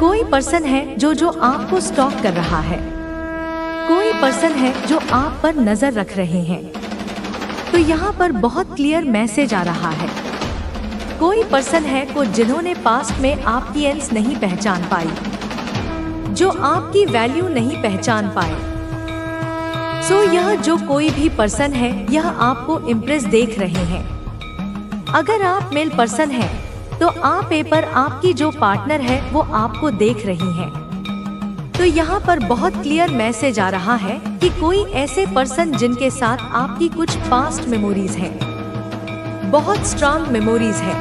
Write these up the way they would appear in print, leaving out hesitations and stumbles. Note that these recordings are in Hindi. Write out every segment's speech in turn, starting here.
कोई पर्सन है जो आपको स्टॉक कर रहा है। कोई पर्सन है जो आप पर नजर रख रहे हैं। तो यहाँ पर बहुत क्लियर मैसेज आ रहा है। कोई पर्सन है जिन्होंने पास्ट में आपकी एंड्स नहीं पहचान पाई, जो आपकी वैल्यू नहीं पहचान पाए। सो यह जो कोई भी पर्सन है यह आपको इम्प्रेस देख रहे हैं। अगर आप मेल पर्सन हैं तो आप पर आपकी जो पार्टनर है वो आपको देख रही हैं। तो यहाँ पर बहुत क्लियर मैसेज आ रहा है कि कोई ऐसे पर्सन जिनके साथ आपकी कुछ पास्ट मेमोरीज हैं, बहुत स्ट्रॉन्ग मेमोरीज हैं।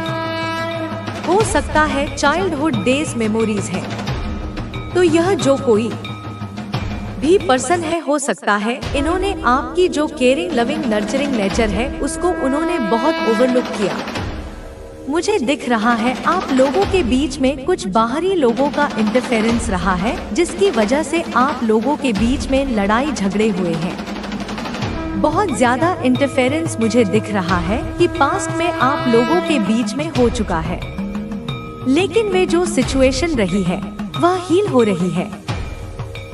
हो सकता है चाइल्डहुड डेज मेमोरीज हैं। तो यह जो कोई भी पर्सन है, हो सकता है इन्होंने आपकी जो केयरिंग, लविंग, नर्चरिंग नेचर है उसको उन्होंने बहुत ओवरलुक किया। मुझे दिख रहा है आप लोगों के बीच में कुछ बाहरी लोगों का इंटरफेरेंस रहा है, जिसकी वजह से आप लोगों के बीच में लड़ाई झगड़े हुए हैं। बहुत ज्यादा इंटरफेरेंस मुझे दिख रहा है कि पास्ट में आप लोगों के बीच में हो चुका है, लेकिन वे जो सिचुएशन रही है वह हील हो रही है।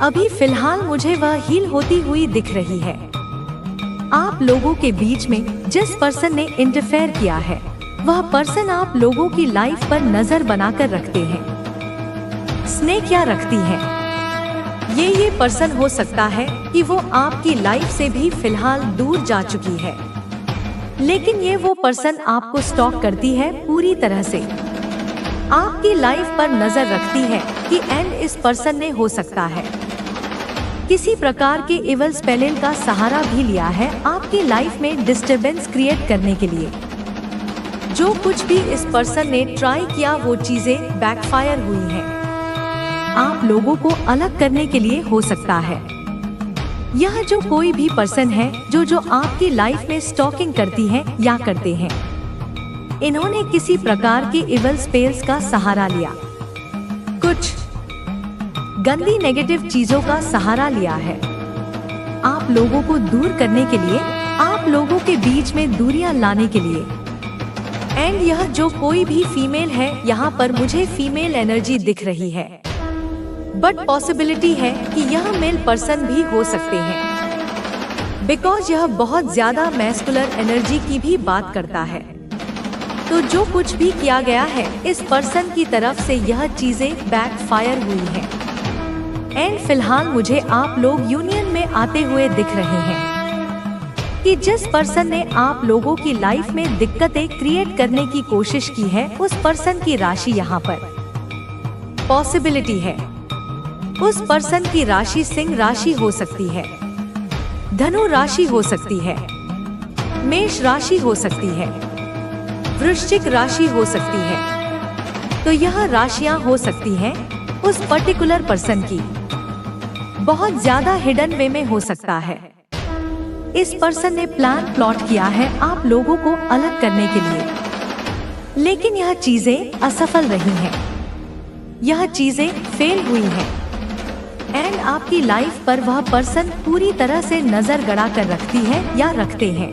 अभी फिलहाल मुझे वह हील होती हुई दिख रही है। आप लोगों के बीच में जिस पर्सन ने इंटरफेयर किया है वह पर्सन आप लोगों की लाइफ पर नजर बनाकर रखते हैं। स्नेक क्या रखती है? ये पर्सन हो सकता है कि वो आपकी लाइफ से भी फिलहाल दूर जा चुकी है, लेकिन ये वो पर्सन आपको स्टॉक करती है पूरी तरह से। आपकी लाइफ पर नजर रखती है कि एंड इस पर्सन ने हो सकता है किसी प्रकार के इवल स्पेल का सहारा भी लिया है आपकी लाइफ में डिस्टरबेंस क्रिएट करने के लिए। जो कुछ भी इस पर्सन ने ट्राई किया वो चीजें बैकफायर हुई हैं। आप लोगों को अलग करने के लिए हो सकता है। यह जो कोई भी पर्सन है जो आपकी लाइफ में स्टॉकिंग करती है या करते हैं, इन्होंने किसी प्रकार के इवल स्पेल्स का सहारा लिया, कुछ गंदी नेगेटिव चीजों का सहारा लिया है आप लोगों को दूर करने के लिए, आप लोगों के बीच में दूरियां लाने के लिए। एंड यह जो कोई भी फीमेल है, यहाँ पर मुझे फीमेल एनर्जी दिख रही है, बट पॉसिबिलिटी है कि यह मेल पर्सन भी हो सकते हैं, बिकॉज यह बहुत ज्यादा मैस्कुलर एनर्जी की भी बात करता है। तो जो कुछ भी किया गया है इस पर्सन की तरफ से यह चीजें बैकफायर हुई हैं। एंड फिलहाल मुझे आप लोग यूनियन में आते हुए दिख रहे हैं कि जिस पर्सन ने आप लोगों की लाइफ में दिक्कतें क्रिएट करने की कोशिश की है, उस पर्सन की राशि यहाँ पर पॉसिबिलिटी है। उस पर्सन की राशि सिंह राशि हो सकती है, धनु राशि हो सकती है, मेष राशि हो सकती है, वृश्चिक राशि हो सकती है। तो यह राशियां हो सकती हैं उस पर्टिकुलर पर्सन की। बहुत ज्यादा हिडन वे में हो सकता है। इस पर्सन ने प्लॉट किया है आप लोगों को अलग करने के लिए, लेकिन यह चीजें असफल रही हैं, यह चीजें फेल हुई हैं। एंड आपकी लाइफ पर वह पर्सन पूरी तरह से नजर गड़ा कर रखती है या रखते हैं।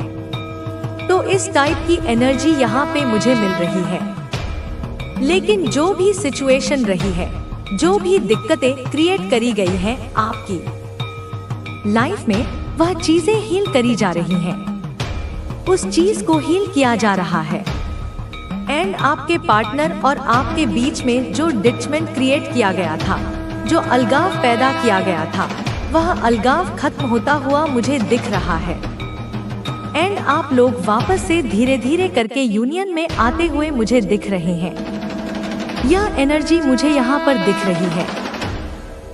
तो इस टाइप की एनर्जी यहाँ पे मुझे मिल रही है। लेकिन जो भी सिचुएशन रही है, जो भी दिक्कतें क्रिएट करी गई हैं आपकी लाइफ में, वह चीजें हील करी जा रही हैं। उस चीज को हील किया जा रहा है। एंड आपके पार्टनर और आपके बीच में जो डिटचमेंट क्रिएट किया गया था, जो अलगाव पैदा किया गया था, वह अलगाव खत्म होता हुआ मुझे दिख रहा है। एंड आप लोग वापस से धीरे धीरे करके यूनियन में आते हुए मुझे दिख रहे हैं। यह एनर्जी मुझे यहाँ पर दिख रही है।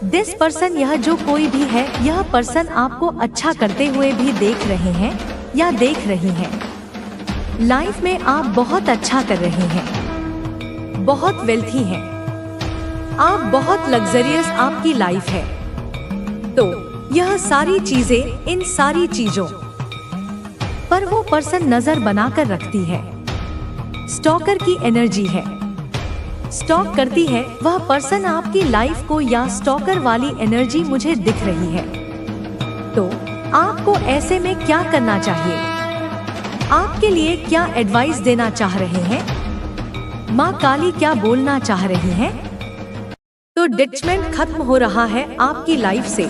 दिस पर्सन, यह जो कोई भी है, यह पर्सन आपको अच्छा करते हुए भी देख रहे हैं या देख रही हैं। लाइफ में आप बहुत अच्छा कर रहे हैं, बहुत वेल्थी हैं, आप बहुत लग्जरियस आपकी लाइफ है। तो यह सारी चीजें, इन सारी चीजों पर वो पर्सन नजर बनाकर रखती है। स्टॉकर की एनर्जी है, स्टॉक करती है वह पर्सन आपकी लाइफ को, या स्टॉकर वाली एनर्जी मुझे दिख रही है। तो आपको ऐसे में क्या करना चाहिए? आपके लिए क्या एडवाइस देना चाह रहे हैं? माँ काली क्या बोलना चाह रही हैं? तो डिटैचमेंट खत्म हो रहा है आपकी लाइफ से।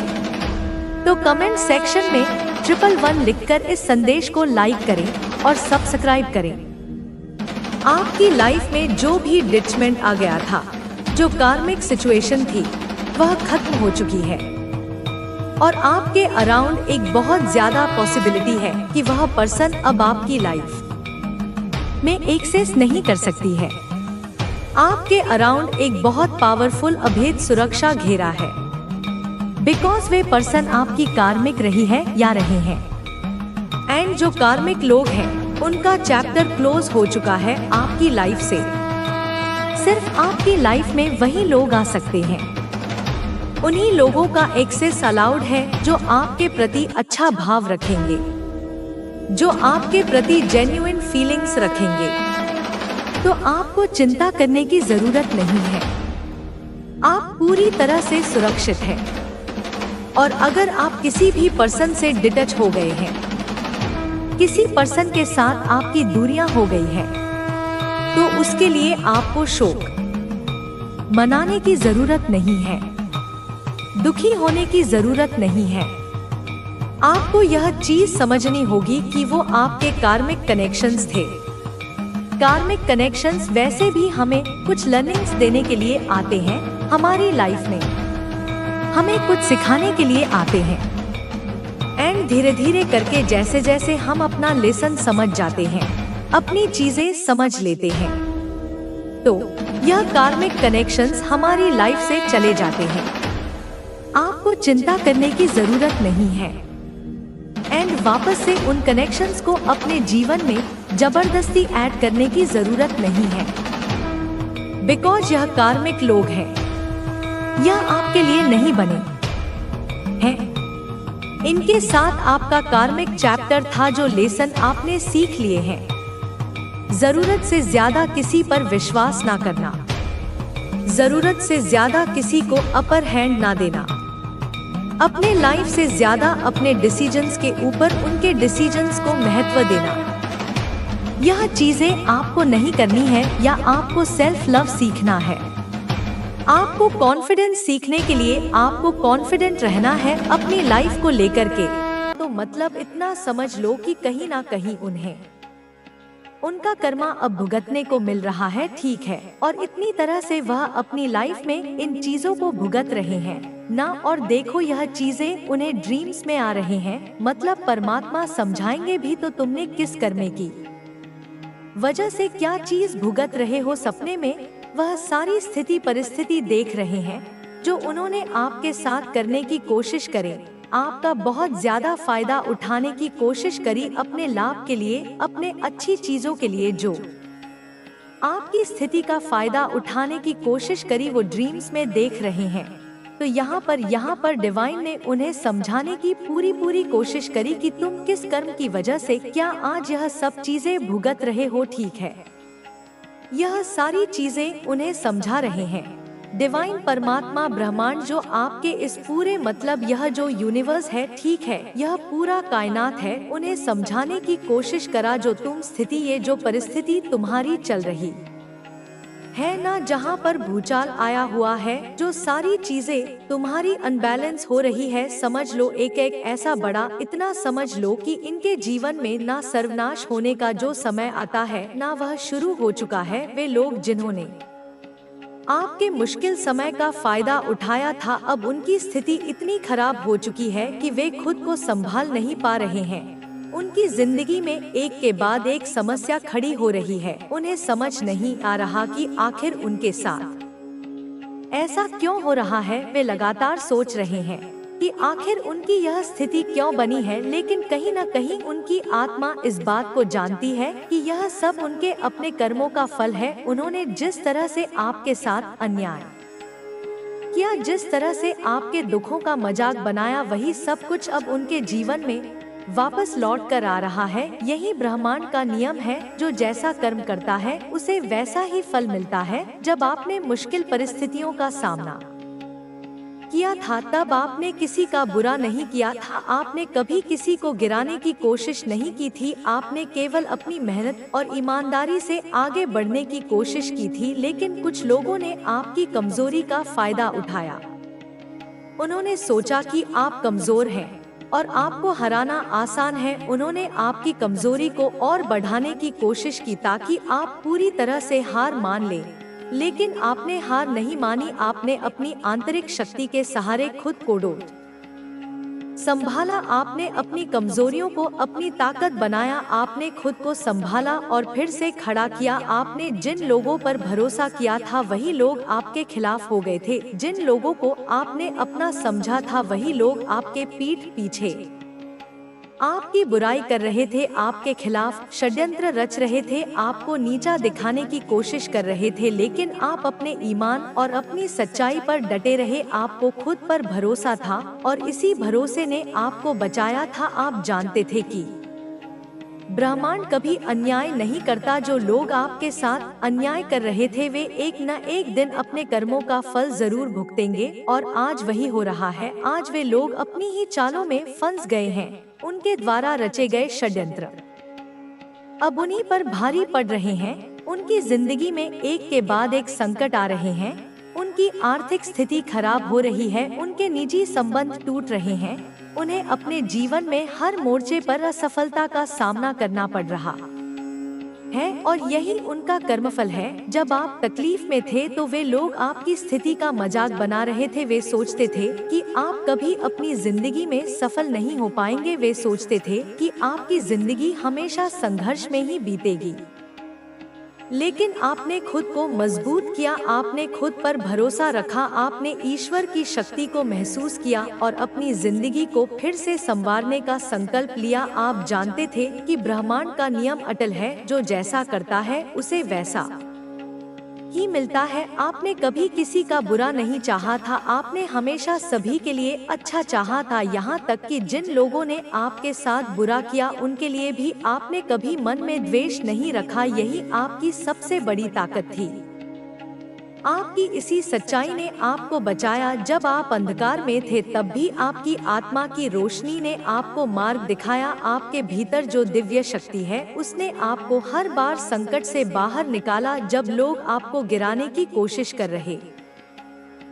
तो कमेंट सेक्शन में 111 लिखकर इस संदेश को लाइक करें और सब्सक्राइब करें। आपकी लाइफ में जो भी डिटैचमेंट आ गया था, जो कार्मिक सिचुएशन थी, वह खत्म हो चुकी है और आपके अराउंड एक बहुत ज्यादा पॉसिबिलिटी है कि वह पर्सन अब आपकी लाइफ में एक्सेस नहीं कर सकती है। आपके अराउंड एक बहुत पावरफुल अभेद सुरक्षा घेरा है, बिकॉज वे पर्सन आपकी कार्मिक रही है या रहे हैं। एंड जो कार्मिक लोग हैं उनका चैप्टर क्लोज हो चुका है आपकी लाइफ से। सिर्फ आपकी लाइफ में वही लोग आ सकते हैं, उन्हीं लोगों का एक्सेस अलाउड है जो आपके प्रति अच्छा भाव रखेंगे, जो आपके प्रति जेन्युइन फीलिंग्स रखेंगे। तो आपको चिंता करने की जरूरत नहीं है, आप पूरी तरह से सुरक्षित हैं। और अगर आप किसी भी पर्सन से डिटैच हो गए हैं, किसी पर्सन के साथ आपकी दूरियां हो गई हैं, तो उसके लिए आपको शोक मनाने की जरूरत नहीं है, दुखी होने की जरूरत नहीं है। आपको यह चीज समझनी होगी कि वो आपके कार्मिक कनेक्शंस थे। कार्मिक कनेक्शंस वैसे भी हमें कुछ लर्निंग्स देने के लिए आते हैं, हमारी लाइफ में हमें कुछ सिखाने के लिए आते हैं। एंड धीरे धीरे करके जैसे जैसे हम अपना लेसन समझ जाते हैं, अपनी चीजें समझ लेते हैं, तो यह कार्मिक कनेक्शंस हमारी लाइफ से चले जाते हैं। आपको चिंता करने की जरूरत नहीं है एंड वापस से उन कनेक्शंस को अपने जीवन में जबरदस्ती ऐड करने की जरूरत नहीं है, बिकॉज यह कार्मिक लोग हैं, यह आपके लिए नहीं बने हैं। इनके साथ आपका कार्मिक चैप्टर था, जो लेसन आपने सीख लिए हैं। जरूरत से ज्यादा किसी पर विश्वास ना करना, जरूरत से ज्यादा किसी को अपर हैंड ना देना, अपने लाइफ से ज्यादा अपने डिसीजंस के ऊपर उनके डिसीजंस को महत्व देना। यह चीजें आपको नहीं करनी है या आपको सेल्फ लव सीखना है। आपको कॉन्फिडेंस सीखने के लिए आपको कॉन्फिडेंट रहना है अपनी लाइफ को लेकर के। तो मतलब इतना समझ लो कि कहीं ना कहीं उन्हें उनका कर्मा अब भुगतने को मिल रहा है, ठीक है, और इतनी तरह से वह अपनी लाइफ में इन चीजों को भुगत रहे हैं ना। और देखो यह चीजें उन्हें ड्रीम्स में आ रहे हैं, मतलब परमात्मा समझाएंगे भी तो तुमने किस कर्मे की वजह से क्या चीज भुगत रहे हो। सपने में वह सारी स्थिति परिस्थिति देख रहे हैं जो उन्होंने आपके साथ करने की कोशिश करे, आपका बहुत ज्यादा फायदा उठाने की कोशिश करी अपने लाभ के लिए, अपने अच्छी चीजों के लिए, जो आपकी स्थिति का फायदा उठाने की कोशिश करी, वो ड्रीम्स में देख रहे हैं। तो यहाँ पर डिवाइन ने उन्हें समझाने की पूरी कोशिश करी कि तुम किस कर्म की वजह से क्या आज यह सब चीजें भुगत रहे हो, ठीक है। यह सारी चीजें उन्हें समझा रहे हैं डिवाइन परमात्मा ब्रह्मांड, जो आपके इस पूरे मतलब यह जो यूनिवर्स है, ठीक है, यह पूरा कायनात है, उन्हें समझाने की कोशिश करा जो तुम स्थिति, ये जो परिस्थिति तुम्हारी चल रही है ना, जहाँ पर भूचाल आया हुआ है, जो सारी चीजें तुम्हारी अनबैलेंस हो रही है, समझ लो एक एक ऐसा बड़ा, इतना समझ लो कि इनके जीवन में ना सर्वनाश होने का जो समय आता है ना वह शुरू हो चुका है। वे लोग जिन्होंने आपके मुश्किल समय का फायदा उठाया था, अब उनकी स्थिति इतनी खराब हो चुकी है कि वे खुद को संभाल नहीं पा रहे हैं। उनकी जिंदगी में एक के बाद एक समस्या खड़ी हो रही है, उन्हें समझ नहीं आ रहा कि आखिर उनके साथ ऐसा क्यों हो रहा है। वे लगातार सोच रहे हैं कि आखिर उनकी यह स्थिति क्यों बनी है, लेकिन कहीं न कहीं उनकी आत्मा इस बात को जानती है कि यह सब उनके अपने कर्मों का फल है। उन्होंने जिस तरह से आपके साथ अन्याय किया, जिस तरह से आपके दुखों का मजाक बनाया, वही सब कुछ अब उनके जीवन में वापस लौट कर आ रहा है। यही ब्रह्मांड का नियम है, जो जैसा कर्म करता है उसे वैसा ही फल मिलता है। जब आपने मुश्किल परिस्थितियों का सामना किया था तब आपने किसी का बुरा नहीं किया था, आपने कभी किसी को गिराने की कोशिश नहीं की थी, आपने केवल अपनी मेहनत और ईमानदारी से आगे बढ़ने की कोशिश की थी। लेकिन कुछ लोगों ने आपकी कमजोरी का फायदा उठाया। उन्होंने सोचा कि आप कमजोर हैं और आपको हराना आसान है। उन्होंने आपकी कमजोरी को और बढ़ाने की कोशिश की ताकि आप पूरी तरह से हार मान लें। लेकिन आपने हार नहीं मानी, आपने अपनी आंतरिक शक्ति के सहारे खुद को संभाला। आपने अपनी कमजोरियों को अपनी ताकत बनाया, आपने खुद को संभाला और फिर से खड़ा किया। आपने जिन लोगों पर भरोसा किया था वही लोग आपके खिलाफ हो गए थे, जिन लोगों को आपने अपना समझा था वही लोग आपके पीठ पीछे आपकी बुराई कर रहे थे, आपके खिलाफ षड्यंत्र रच रहे थे, आपको नीचा दिखाने की कोशिश कर रहे थे। लेकिन आप अपने ईमान और अपनी सच्चाई पर डटे रहे, आपको खुद पर भरोसा था और इसी भरोसे ने आपको बचाया था। आप जानते थे कि ब्रह्मांड कभी अन्याय नहीं करता। जो लोग आपके साथ अन्याय कर रहे थे वे एक न एक दिन अपने कर्मों का फल जरूर भुगतेंगे और आज वही हो रहा है। आज वे लोग अपनी ही चालों में फंस गए हैं, उनके द्वारा रचे गए षड्यंत्र अब उन्हीं पर भारी पड़ रहे हैं। उनकी जिंदगी में एक के बाद एक संकट आ रहे हैं, उनकी आर्थिक स्थिति खराब हो रही है, उनके निजी संबंध टूट रहे हैं, उन्हें अपने जीवन में हर मोर्चे पर असफलता का सामना करना पड़ रहा है और यही उनका कर्मफल है। जब आप तकलीफ में थे तो वे लोग आपकी स्थिति का मजाक बना रहे थे। वे सोचते थे कि आप कभी अपनी जिंदगी में सफल नहीं हो पाएंगे। वे सोचते थे कि आपकी जिंदगी हमेशा संघर्ष में ही बीतेगी। लेकिन आपने खुद को मजबूत किया, आपने खुद पर भरोसा रखा, आपने ईश्वर की शक्ति को महसूस किया और अपनी जिंदगी को फिर से संवारने का संकल्प लिया। आप जानते थे कि ब्रह्मांड का नियम अटल है, जो जैसा करता है उसे वैसा ही मिलता है। आपने कभी किसी का बुरा नहीं चाहा था, आपने हमेशा सभी के लिए अच्छा चाहा था। यहाँ तक कि जिन लोगों ने आपके साथ बुरा किया उनके लिए भी आपने कभी मन में द्वेष नहीं रखा। यही आपकी सबसे बड़ी ताकत थी। आपकी इसी सच्चाई ने आपको बचाया। जब आप अंधकार में थे तब भी आपकी आत्मा की रोशनी ने आपको मार्ग दिखाया। आपके भीतर जो दिव्य शक्ति है उसने आपको हर बार संकट से बाहर निकाला। जब लोग आपको गिराने की कोशिश कर रहे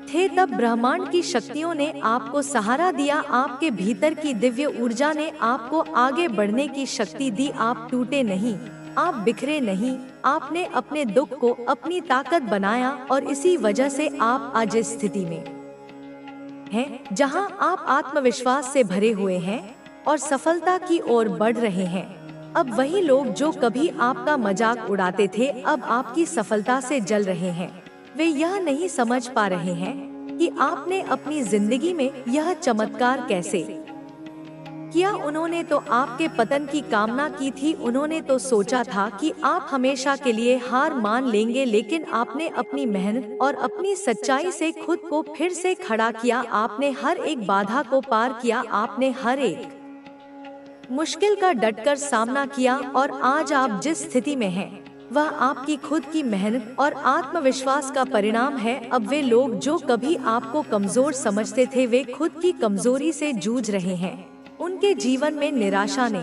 थे तब ब्रह्मांड की शक्तियों ने आपको सहारा दिया। आपके भीतर की दिव्य ऊर्जा ने आपको आगे बढ़ने की शक्ति दी। आप टूटे नहीं, आप बिखरे नहीं, आपने अपने दुख को अपनी ताकत बनाया और इसी वजह से आप आज इस स्थिति में हैं, जहां आप आत्मविश्वास से भरे हुए हैं और सफलता की ओर बढ़ रहे हैं। अब वही लोग जो कभी आपका मजाक उड़ाते थे अब आपकी सफलता से जल रहे हैं। वे यह नहीं समझ पा रहे हैं कि आपने अपनी जिंदगी में यह चमत्कार कैसे किया। उन्होंने तो आपके पतन की कामना की थी, उन्होंने तो सोचा था कि आप हमेशा के लिए हार मान लेंगे। लेकिन आपने अपनी मेहनत और अपनी सच्चाई से खुद को फिर से खड़ा किया। आपने हर एक बाधा को पार किया, आपने हर एक मुश्किल का डटकर सामना किया और आज आप जिस स्थिति में हैं वह आपकी खुद की मेहनत और आत्मविश्वास का परिणाम है। अब वे लोग जो कभी आपको कमजोर समझते थे वे खुद की कमजोरी से जूझ रहे हैं। उनके जीवन में निराशा ने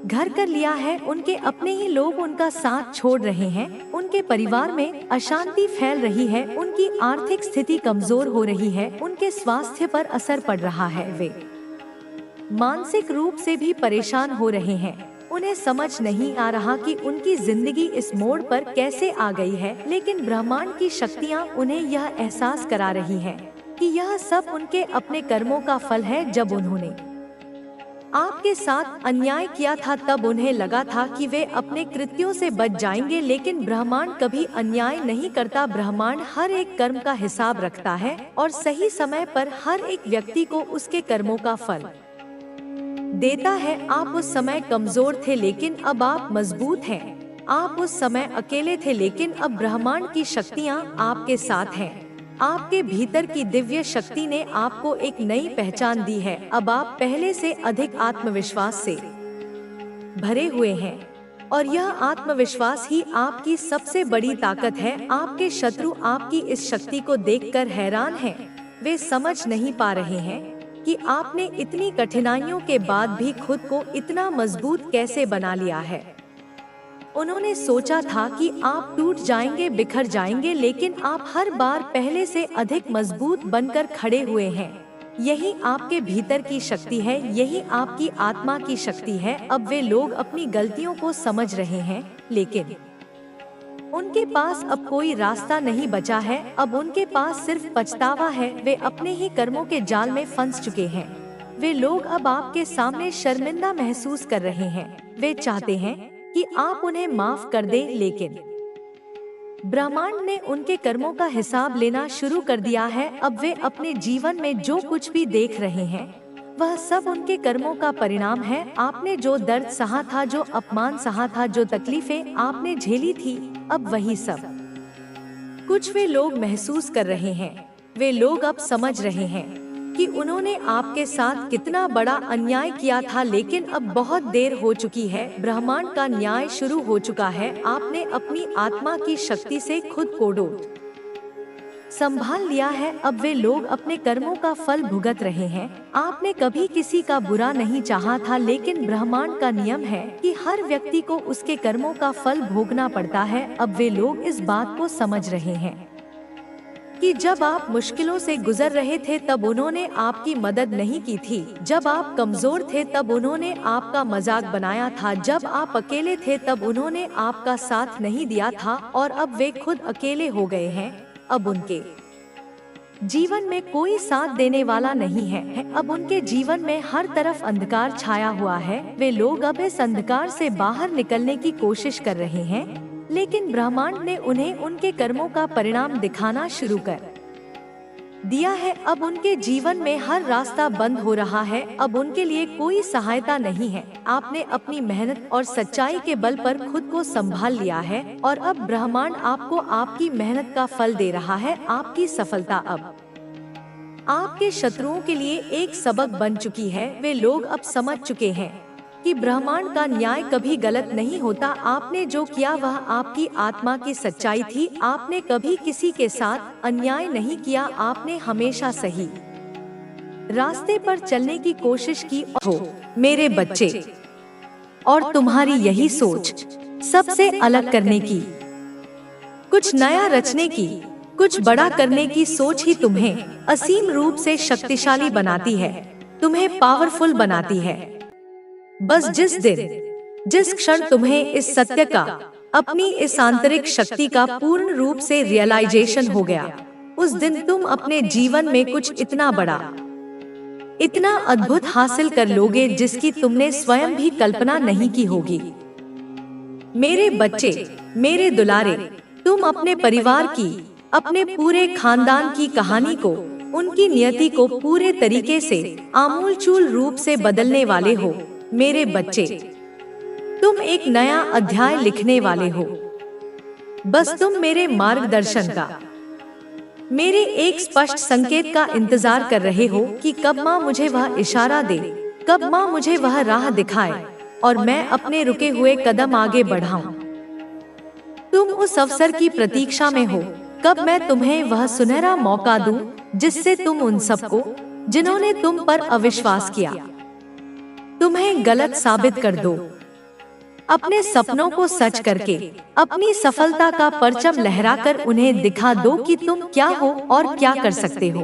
घर कर लिया है, उनके अपने ही लोग उनका साथ छोड़ रहे हैं, उनके परिवार में अशांति फैल रही है, उनकी आर्थिक स्थिति कमजोर हो रही है, उनके स्वास्थ्य पर असर पड़ रहा है, वे मानसिक रूप से भी परेशान हो रहे हैं। उन्हें समझ नहीं आ रहा कि उनकी जिंदगी इस मोड़ पर कैसे आ गई है। लेकिन ब्रह्मांड की शक्तियाँ उन्हें यह एहसास करा रही हैं कि यह सब उनके अपने कर्मों का फल है। जब उन्होंने आपके साथ अन्याय किया था तब उन्हें लगा था कि वे अपने कृत्यों से बच जाएंगे, लेकिन ब्रह्मांड कभी अन्याय नहीं करता। ब्रह्मांड हर एक कर्म का हिसाब रखता है और सही समय पर हर एक व्यक्ति को उसके कर्मों का फल देता है। आप उस समय कमजोर थे लेकिन अब आप मजबूत हैं। आप उस समय अकेले थे लेकिन अब ब्रह्मांड की शक्तियाँ आपके साथ हैं। आपके भीतर की दिव्य शक्ति ने आपको एक नई पहचान दी है। अब आप पहले से अधिक आत्मविश्वास से भरे हुए हैं और यह आत्मविश्वास ही आपकी सबसे बड़ी ताकत है। आपके शत्रु आपकी इस शक्ति को देखकर हैरान हैं। वे समझ नहीं पा रहे हैं कि आपने इतनी कठिनाइयों के बाद भी खुद को इतना मजबूत कैसे बना लिया है। उन्होंने सोचा था कि आप टूट जाएंगे, बिखर जाएंगे, लेकिन आप हर बार पहले से अधिक मजबूत बनकर खड़े हुए हैं। यही आपके भीतर की शक्ति है, यही आपकी आत्मा की शक्ति है। अब वे लोग अपनी गलतियों को समझ रहे हैं, लेकिन उनके पास अब कोई रास्ता नहीं बचा है। अब उनके पास सिर्फ पछतावा है। वे अपने ही कर्मों के जाल में फंस चुके हैं। वे लोग अब आपके सामने शर्मिंदा महसूस कर रहे हैं। वे चाहते हैं कि आप उन्हें माफ कर दें, लेकिन ब्रह्मांड ने उनके कर्मों का हिसाब लेना शुरू कर दिया है। अब वे अपने जीवन में जो कुछ भी देख रहे हैं वह सब उनके कर्मों का परिणाम है। आपने जो दर्द सहा था, जो अपमान सहा था, जो तकलीफें आपने झेली थी, अब वही सब कुछ वे लोग महसूस कर रहे हैं। वे लोग अब समझ रहे हैं कि उन्होंने आपके साथ कितना बड़ा अन्याय किया था, लेकिन अब बहुत देर हो चुकी है। ब्रह्मांड का न्याय शुरू हो चुका है। आपने अपनी आत्मा की शक्ति से खुद को संभाल लिया है। अब वे लोग अपने कर्मों का फल भुगत रहे हैं। आपने कभी किसी का बुरा नहीं चाहा था, लेकिन ब्रह्मांड का नियम है कि हर व्यक्ति को उसके कर्मों का फल भोगना पड़ता है। अब वे लोग इस बात को समझ रहे हैं कि जब आप मुश्किलों से गुजर रहे थे तब उन्होंने आपकी मदद नहीं की थी। जब आप कमजोर थे तब उन्होंने आपका मजाक बनाया था। जब आप अकेले थे तब उन्होंने आपका साथ नहीं दिया था। और अब वे खुद अकेले हो गए हैं। अब उनके जीवन में कोई साथ देने वाला नहीं है। अब उनके जीवन में हर तरफ अंधकार छाया हुआ है। वे लोग अब इस अंधकार से बाहर निकलने की कोशिश कर रहे हैं, लेकिन ब्रह्मांड ने उन्हें उनके कर्मों का परिणाम दिखाना शुरू कर दिया है। अब उनके जीवन में हर रास्ता बंद हो रहा है। अब उनके लिए कोई सहायता नहीं है। आपने अपनी मेहनत और सच्चाई के बल पर खुद को संभाल लिया है और अब ब्रह्मांड आपको आपकी मेहनत का फल दे रहा है। आपकी सफलता अब आपके शत्रुओं के लिए एक सबक बन चुकी है। वे लोग अब समझ चुके हैं कि ब्रह्मांड का न्याय कभी गलत नहीं होता। आपने जो किया वह आपकी आत्मा की सच्चाई थी। आपने कभी किसी के साथ अन्याय नहीं किया। आपने हमेशा सही रास्ते पर चलने की कोशिश की। हो मेरे बच्चे, और तुम्हारी यही सोच सबसे अलग करने की, कुछ नया रचने की, कुछ बड़ा करने की सोच ही तुम्हें असीम रूप से शक्तिशाली बनाती है, तुम्हें पावरफुल बनाती है। बस जिस दिन, जिस क्षण तुम्हें इस सत्य का, अपनी इस आंतरिक शक्ति का पूर्ण रूप से रियलाइजेशन हो गया, उस दिन तुम अपने जीवन में कुछ इतना बड़ा, इतना अद्भुत हासिल कर लोगे जिसकी तुमने स्वयं भी कल्पना नहीं की होगी। मेरे बच्चे, मेरे दुलारे, तुम अपने परिवार की, अपने पूरे खानदान की कहानी को, उनकी नियति को पूरे तरीके से आमूलचूल रूप से बदलने वाले हो। मेरे बच्चे, तुम एक नया अध्याय लिखने वाले हो। बस तुम मेरे मार्गदर्शन का, मेरे एक स्पष्ट संकेत का इंतजार कर रहे हो कि कब माँ मुझे वह इशारा दे, कब माँ मुझे वह राह दिखाए और मैं अपने रुके हुए कदम आगे बढ़ाऊं। तुम उस अवसर की प्रतीक्षा में हो, कब मैं तुम्हें वह सुनहरा मौका दूं जिससे तुम उन सबको, जिन्होंने तुम पर अविश्वास किया, तुम्हें गलत साबित कर दो। अपने सपनों को सच करके, अपनी सफलता का परचम लहराकर उन्हें दिखा दो कि तुम क्या हो और क्या कर सकते हो।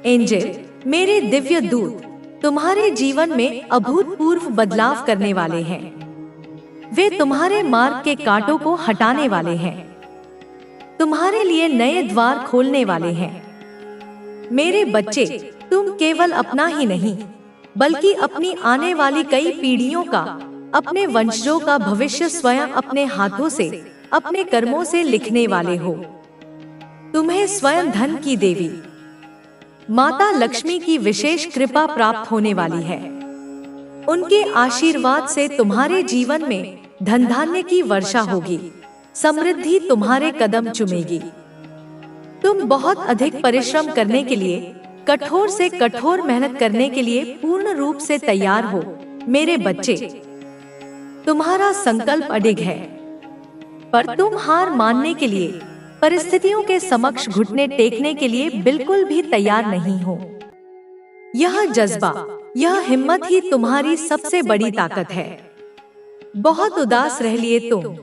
एंजल, मेरे दिव्य दूत, तुम्हारे जीवन में अभूतपूर्व बदलाव करने वाले हैं। वे तुम्हारे मार्ग के कांटों को हटाने वाले हैं, तुम्हारे लिए नए द्वार खोलने वाले हैं। मेरे बच्चे, तुम केवल अपना ही नहीं, बल्कि अपनी आने वाली कई पीढ़ियों का, अपने वंशजों का भविष्य स्वयं अपने हाथों से, अपने कर्मों से लिखने वाले हो। तुम्हें स्वयं धन की देवी माता लक्ष्मी की विशेष कृपा प्राप्त होने वाली है। उनके आशीर्वाद से तुम्हारे जीवन में धन धान्य की वर्षा होगी, समृद्धि तुम्हारे कदम चूमेगी। तुम बहुत अधिक परिश्रम करने के लिए, कठोर से कठोर मेहनत करने के लिए पूर्ण रूप से तैयार हो। मेरे बच्चे, तुम्हारा संकल्प अडिग है, पर तुम हार मानने के लिए, परिस्थितियों के समक्ष घुटने टेकने के लिए बिल्कुल भी तैयार नहीं हो। यह जज्बा, यह हिम्मत ही तुम्हारी सबसे बड़ी ताकत है। बहुत उदास रह लिए तुम,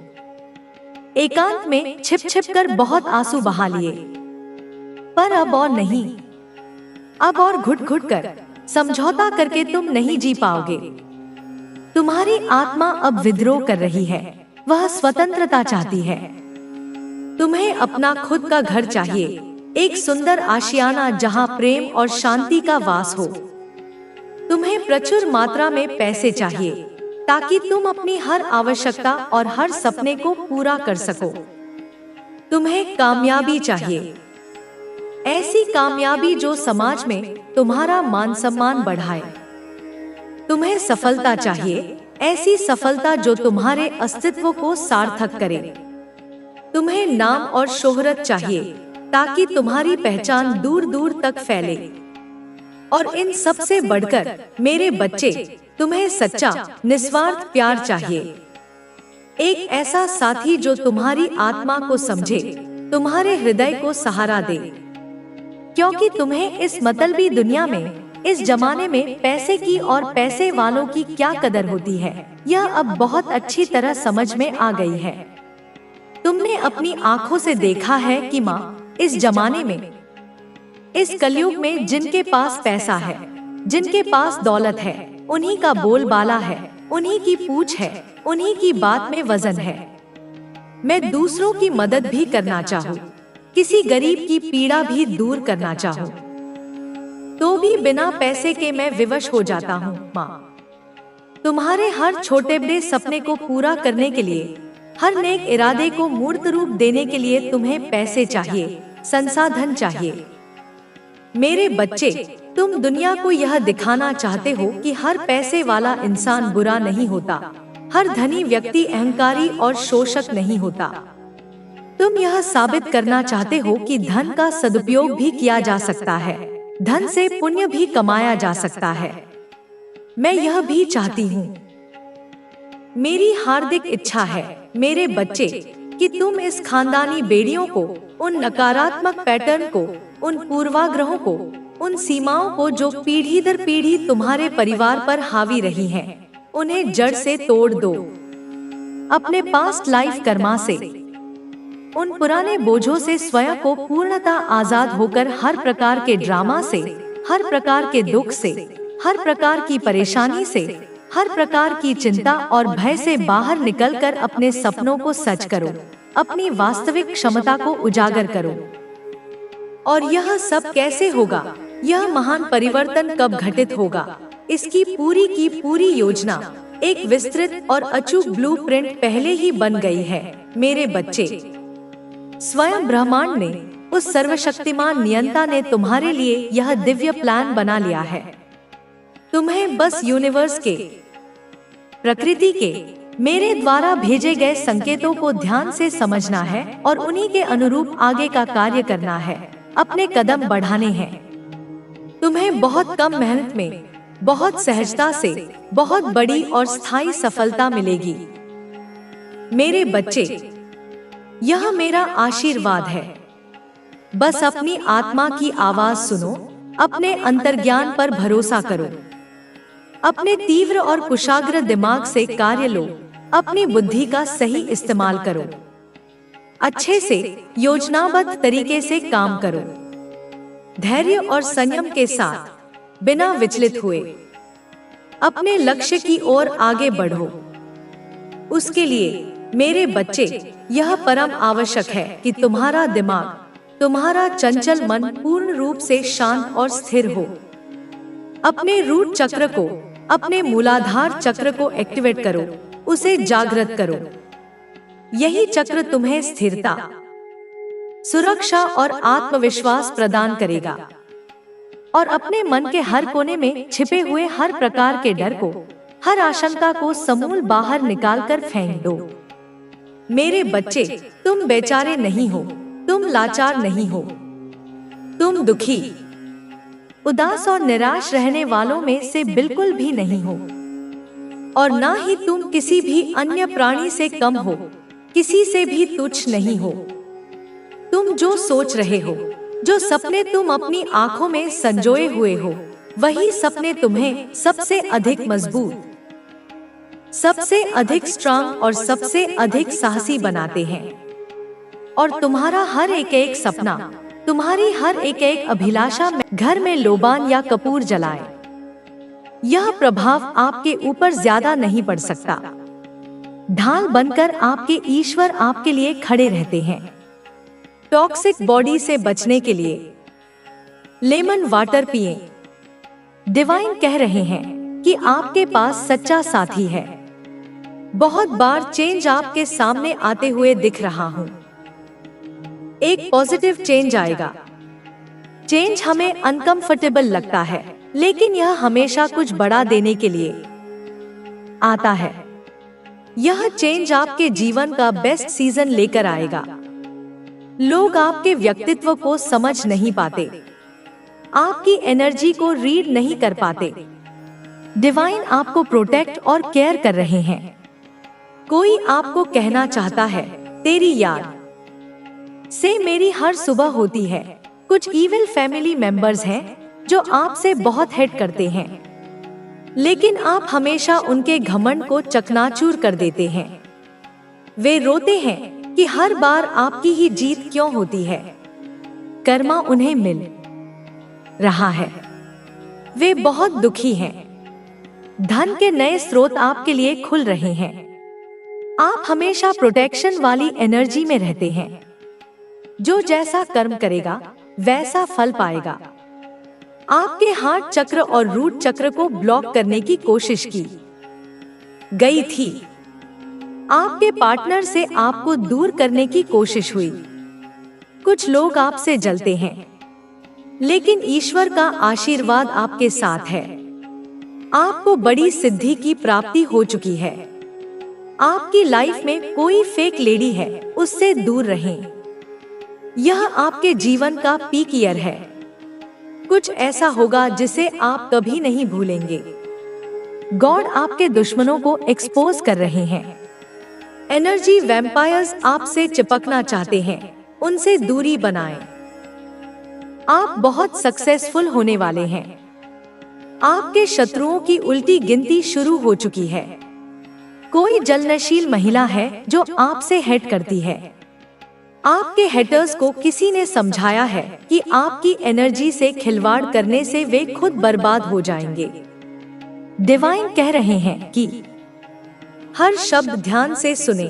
एकांत में छिप छिप कर बहुत आंसू बहा लिए, पर अब और नहीं। अब और घुट घुट कर समझौता करके तुम नहीं जी पाओगे। तुम्हारी आत्मा अब विद्रोह कर रही है, वह स्वतंत्रता चाहती है। तुम्हें अपना खुद का घर चाहिए, एक सुंदर आशियाना जहां प्रेम और शांति का वास हो। तुम्हें प्रचुर मात्रा में पैसे चाहिए ताकि तुम अपनी हर आवश्यकता और हर सपने को पूरा कर सको। तुम्हें कामयाबी चाहिए, ऐसी कामयाबी जो समाज में तुम्हारा मान सम्मान बढ़ाए। तुम्हें सफलता चाहिए, ऐसी सफलता जो तुम्हारे अस्तित्व को सार्थक करे। तुम्हें नाम और शोहरत चाहिए ताकि तुम्हारी पहचान दूर दूर तक फैले। और इन सब से बढ़कर मेरे बच्चे, तुम्हें सच्चा निस्वार्थ प्यार चाहिए। एक ऐसा साथी जो तुम्हारी आत्मा को समझे, तुम्हारे हृदय को सहारा दे। क्योंकि तुम्हें इस मतलबी दुनिया में, इस जमाने में पैसे की और पैसे वालों की क्या कदर होती है, यह अब बहुत अच्छी तरह समझ में आ गई है। तुमने अपनी आंखों से देखा है कि माँ, इस जमाने में, इस कलयुग में जिनके पास पैसा है, जिनके पास दौलत है, उन्हीं का बोलबाला है, उन्हीं की पूछ है, उन्हीं की बात में वजन है। मैं दूसरों की मदद भी करना चाहूँ, किसी गरीब की पीड़ा भी दूर करना चाहूँ, तो भी बिना पैसे के मैं विवश हो जाता हूँ। माँ, तुम्हारे हर छोटे बड़े सपने को पूरा करने के लिए, हर नेक इरादे को मूर्त रूप देने के लिए तुम्हें पैसे चाहिए, संसाधन चाहिए। मेरे बच्चे, तुम दुनिया को यह दिखाना चाहते हो कि हर पैसे वाला इंसान बुरा नहीं होता, हर धनी व्यक्ति अहंकारी और शोषक नहीं होता। तुम यह साबित करना चाहते हो कि धन का सदुपयोग भी किया जा सकता है, धन से पुण्य भी कमाया जा सकता है। मैं यह भी चाहती हूँ, मेरी हार्दिक इच्छा है मेरे बच्चे, कि तुम इस खानदानी बेड़ियों को, उन नकारात्मक पैटर्न को, उन पूर्वाग्रहों को, उन सीमाओं को जो पीढ़ी दर पीढ़ी तुम्हारे परिवार पर हावी रही हैं, उन्हें जड़ से तोड़ दो। अपने पास्ट लाइफ कर्मा से, उन पुराने बोझों से स्वयं को पूर्णतः आजाद होकर हर प्रकार के ड्रामा से, हर प्रकार के दुख से, हर प्रकार की परेशानी से, हर प्रकार की चिंता और भय से बाहर निकलकर अपने सपनों को सच करो, अपनी वास्तविक क्षमता को उजागर करो। और यह सब कैसे होगा, यह महान परिवर्तन कब घटित होगा, इसकी पूरी की पूरी योजना, एक विस्तृत और अचूक ब्लूप्रिंट पहले ही बन गई है मेरे बच्चे। स्वयं ब्रह्मांड ने, उस सर्वशक्तिमान नियंता ने तुम्हारे लिए यह दिव्य प्लान बना लिया है। तुम्हें बस यूनिवर्स के, प्रकृति के, मेरे द्वारा भेजे गए संकेतों को ध्यान से समझना है और उन्हीं के अनुरूप आगे का कार्य करना है, अपने कदम बढ़ाने हैं। तुम्हें बहुत कम मेहनत में, बहुत सहजता से बहुत बड़ी और स्थायी सफलता मिलेगी मेरे बच्चे। यह मेरा आशीर्वाद है। बस अपनी आत्मा की आवाज सुनो, अपने अंतर्ज्ञान पर भरोसा करो, अपने तीव्र और कुशाग्र दिमाग से कार्य लो, अपनी बुद्धि का सही इस्तेमाल करो, अच्छे से योजनाबद्ध तरीके से काम करो, धैर्य और संयम के साथ, बिना विचलित हुए अपने लक्ष्य की ओर आगे बढ़ो। उसके लिए मेरे बच्चे, यह परम आवश्यक है कि तुम्हारा दिमाग, तुम्हारा चंचल मन पूर्ण रूप से शांत और स्थिर हो। अपने रूट चक्र को, अपने मूलाधार चक्र को एक्टिवेट करो, उसे जागृत करो। यही चक्र तुम्हें स्थिरता, सुरक्षा और आत्मविश्वास प्रदान करेगा। और अपने मन के हर कोने में छिपे हुए हर प्रकार के डर को, हर आशंका को समूल बाहर निकालकर फेंक दो। मेरे बच्चे, तुम बेचारे नहीं हो, तुम लाचार नहीं हो, तुम दुखी, उदास और निराश रहने वालों में से बिल्कुल भी नहीं हो। और ना ही तुम किसी भी अन्य प्राणी से कम हो, किसी से भी तुच्छ नहीं हो। जो सोच रहे हो, जो सपने तुम अपनी आंखों में संजोए हुए हो, वही सपने तुम्हें सबसे अधिक मजबूत, सबसे अधिक स्ट्रांग और सबसे अधिक साहसी बनाते हैं। और तुम्हारा हर एक सपना, तुम्हारी हर एक अभिलाषा में घर में लोबान या कपूर जलाए, यह प्रभाव आपके ऊपर ज्यादा नहीं पड़ सकता। ढाल बनकर आपके ईश्वर आपके लिए खड़े रहते हैं। टॉक्सिक बॉडी से बचने के लिए लेमन वाटर पिएं। डिवाइन कह रहे हैं कि आपके पास सच्चा साथी है। बहुत बार चेंज आपके सामने आते हुए दिख रहा हूं। एक पॉजिटिव चेंज आएगा। चेंज हमें अनकंफर्टेबल लगता है, लेकिन यह हमेशा कुछ बड़ा देने के लिए आता है। यह चेंज आपके जीवन का बेस्ट सीजन लेकर आएगा। लोग आपके व्यक्तित्व को समझ नहीं पाते, आपकी एनर्जी को रीड नहीं कर पाते। डिवाइन आपको प्रोटेक्ट और केयर कर रहे हैं। कोई आपको कहना चाहता है, तेरी याद से मेरी हर सुबह होती है। कुछ इविल फैमिली मेंबर्स हैं जो आपसे बहुत हेट करते हैं, लेकिन आप हमेशा उनके घमंड को चकनाचूर कर देते हैं। वे रोते हैं कि हर बार आपकी ही जीत क्यों होती है। कर्मा उन्हें मिल रहा है। वे बहुत दुखी हैं। धन के नए स्रोत आपके लिए खुल रहे हैं। आप हमेशा प्रोटेक्शन वाली एनर्जी में रहते हैं। जो जैसा कर्म करेगा वैसा फल पाएगा। आपके हार्ट चक्र और रूट चक्र को ब्लॉक करने की कोशिश की गई थी। आपके पार्टनर से आपको दूर करने की कोशिश हुई। कुछ लोग आपसे जलते हैं, लेकिन ईश्वर का आशीर्वाद आपके साथ है। आपको बड़ी सिद्धि की प्राप्ति हो चुकी है। आपकी लाइफ में कोई फेक लेडी है, उससे दूर रहें। यह आपके जीवन का पीक ईयर है। कुछ ऐसा होगा जिसे आप कभी नहीं भूलेंगे। गॉड आपके दुश्मनों को एक्सपोज कर रहे हैं। एनर्जी वैम्पायर्स आपसे चिपकना चाहते हैं, उनसे दूरी बनाएं। आप बहुत सक्सेसफुल होने वाले हैं। आपके शत्रुओं की उल्टी गिनती शुरू हो चुकी है। कोई जलनशील महिला है जो आपसे हेट करती है। आपके हेटर्स को किसी ने समझाया है कि आपकी एनर्जी से खिलवाड़ करने से वे खुद बर्बाद हो जाएंगे। डिवाइन कह रहे हैं कि हर शब्द ध्यान से सुने।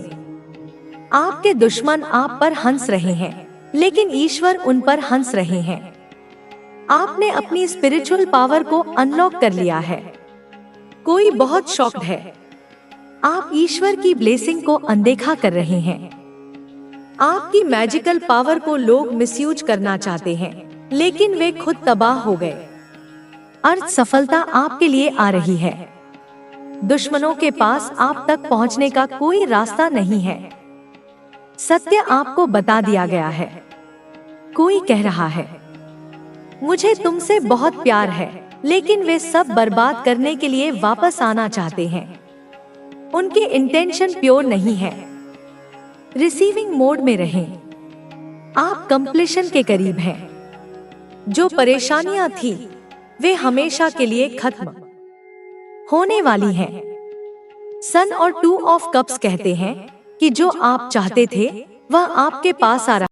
आपके दुश्मन आप पर हंस रहे हैं, लेकिन ईश्वर उन पर हंस रहे हैं। आपने अपनी स्पिरिचुअल पावर को अनलॉक कर लिया है। कोई बहुत शॉक्ड है। आप ईश्वर की ब्लेसिंग को अनदेखा कर रहे हैं। आपकी मैजिकल पावर को लोग मिसयूज करना चाहते हैं, लेकिन वे खुद तबाह हो गए। अर्थ सफलता आपके लिए आ रही है। दुश्मनों के पास आप तक पहुंचने का कोई रास्ता नहीं है। सत्य आपको बता दिया गया है। कोई कह रहा है, मुझे तुमसे बहुत प्यार है, लेकिन वे सब बर्बाद करने के लिए वापस आना चाहते हैं। उनके इंटेंशन प्योर नहीं है। रिसीविंग मोड में रहें। आप कंप्लीशन के करीब हैं। जो परेशानियां थी, वे हमेशा के लिए खत्म होने वाली हैं। सन और 2 ऑफ कप्स कहते हैं कि जो आप चाहते थे वह आपके पास आ रहा